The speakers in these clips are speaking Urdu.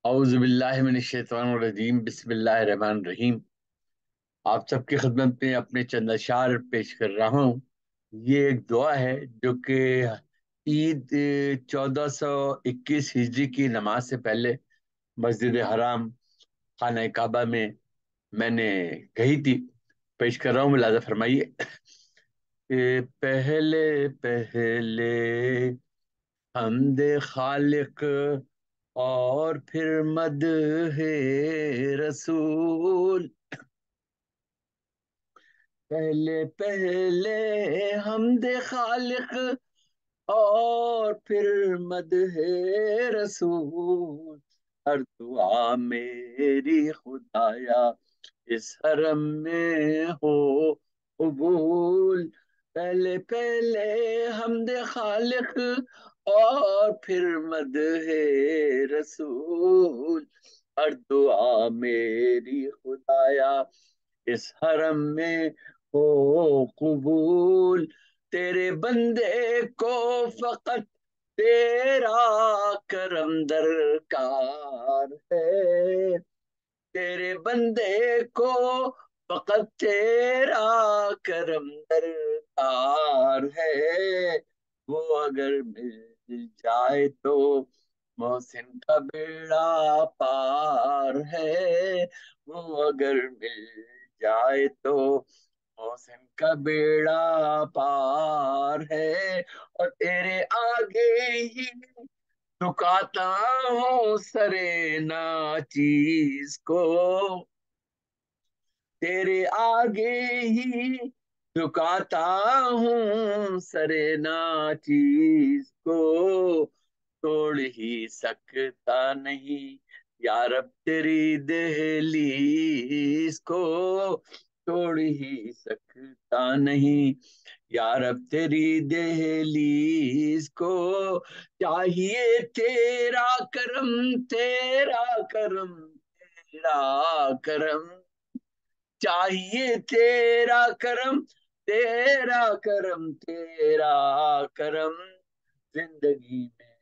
اعوذ باللہ من الشیطان الرجیم، بسم اللہ الرحمن الرحیم۔ آپ سب کی خدمت میں اپنے چند اشعار پیش کر رہا ہوں۔ یہ ایک دعا ہے جو کہ عید 1421 ہجری کی نماز سے پہلے مسجد حرام خانہ کعبہ میں میں نے کہی تھی، پیش کر رہا ہوں، ملاحظہ فرمائیے کہ پہلے پہلے حمد خالق اور پھر مدح رسول، پہلے پہلے حمد خالق اور پھر مدح رسول، ہر دعا میری خدایا اس حرم میں ہو قبول، پہلے پہلے حمد خالق اور پھر مدح رسول، ہر دعا میری خدایا اس حرم میں ہو قبول، تیرے بندے کو فقط تیرا کرم درکار ہے، تیرے بندے کو فقط تیرا کرم درکار ہے، وہ اگر مل جائے تو محسن کا بیڑا پار ہے، وہ اگر مل جائے تو محسن کا بیڑا پار ہے، اور تیرے آگے ہی جھکاتا ہوں سرے ناچیز کو، تیرے آگے ہی جھکاتا ہوں سرے ناچیز کو، توڑ ہی سکتا نہیں یا رب تیری دہلیز کو، توڑ ہی سکتا نہیں یا رب تیری دہلیز کو، چاہیے تیرا کرم، تیرا کرم، تیرا کرم، چاہیے تیرا کرم، تیرا کرم، تیرا کرم، زندگی میں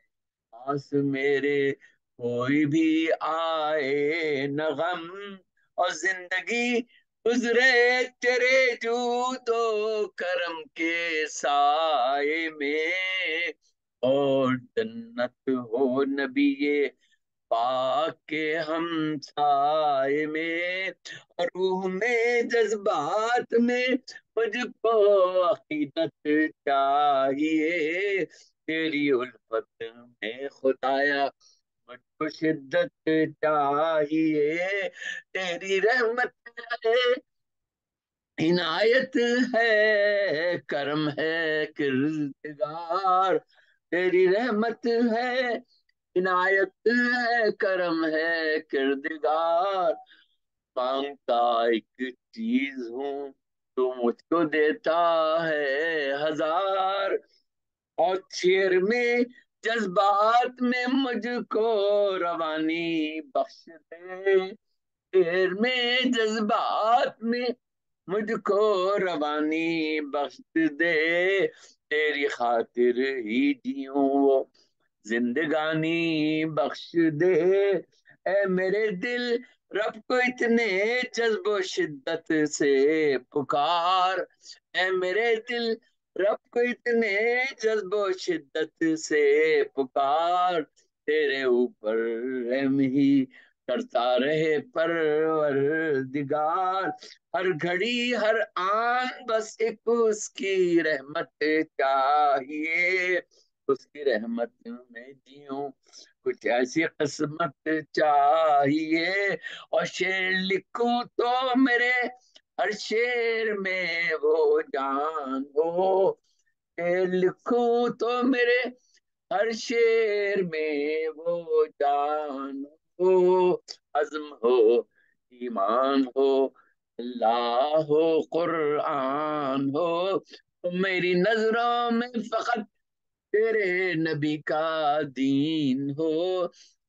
پاس میرے کوئی بھی آئے نہ غم، اور زندگی گزرے تیرے جود و کرم کے سائے میں، اور جنت ہو نبی پاک کے ہم سائے میں، اور روح میں جذبات میں مجھ کو عقیدت چاہیے، تیری الفت میں خدایا مجھ کو شدت چاہیے، تیری رحمت ہے، عنایت ہے، کرم ہے کردگار، تیری رحمت ہے، عنایت ہے، کرم ہے کردگار، مانگتا ایک چیز ہوں تو مجھ کو دیتا ہے ہزار، اور شعر میں جذبات میں مجھ کو روانی بخش دے، شعر میں جذبات میں مجھ کو روانی بخش دے، تیری خاطر ہی جیوں وہ زندگانی بخش دے، اے میرے دل رب کو اتنے جذب و شدت سے پکار، اے میرے دل رب کو اتنے جذب و شدت سے پکار، تیرے اوپر رحم ہی کرتا رہے پروردگار، ہر گھڑی ہر آن بس ایک اس کی رحمت چاہیے، اس کی رحمت میں جیوں کچھ ایسی قسمت چاہیے، اور شعر لکھوں تو میرے ہر شعر میں وہ جان ہو، شعر لکھوں تو میرے ہر شعر میں وہ جان ہو، عزم ہو، ایمان ہو، اللہ ہو، قرآن ہو، تو میری نظروں میں فقط تیرے نبی کا دین ہو،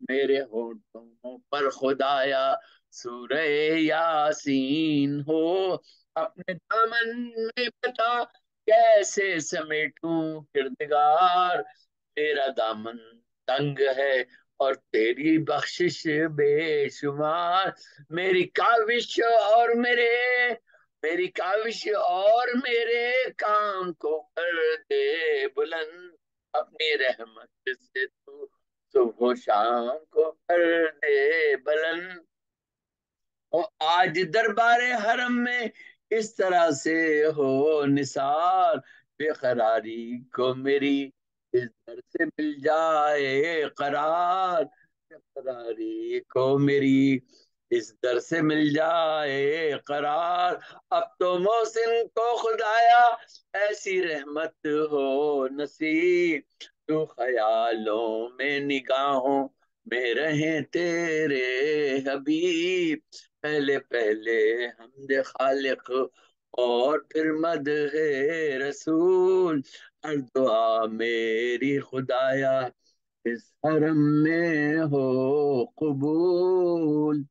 میرے ہونٹوں پر خدایا سورہ یاسین ہو، اپنے دامن میں بتا کیسے سمیٹوں کردگار، تیرا دامن تنگ ہے اور تیری بخشش بے شمار، میری کاوش اور میری کاوش اور میرے کام کو کر دے بلند، اپنی رحمت سے تو صبح و شام کو کر دے بلند۔ اور آج دربار حرم میں اس طرح سے ہو نثار، بے قراری کو میری اس در سے مل جائے قرار، بے قراری کو میری اس در سے مل جائے قرار۔ اب تو محسن کو خدایا ایسی رحمت ہو نصیب، تو خیالوں میں نگاہوں میں رہیں تیرے حبیب، پہلے پہلے حمد خالق اور پھر مدح رسول، ہر دعا میری خدایا اس حرم میں ہو قبول۔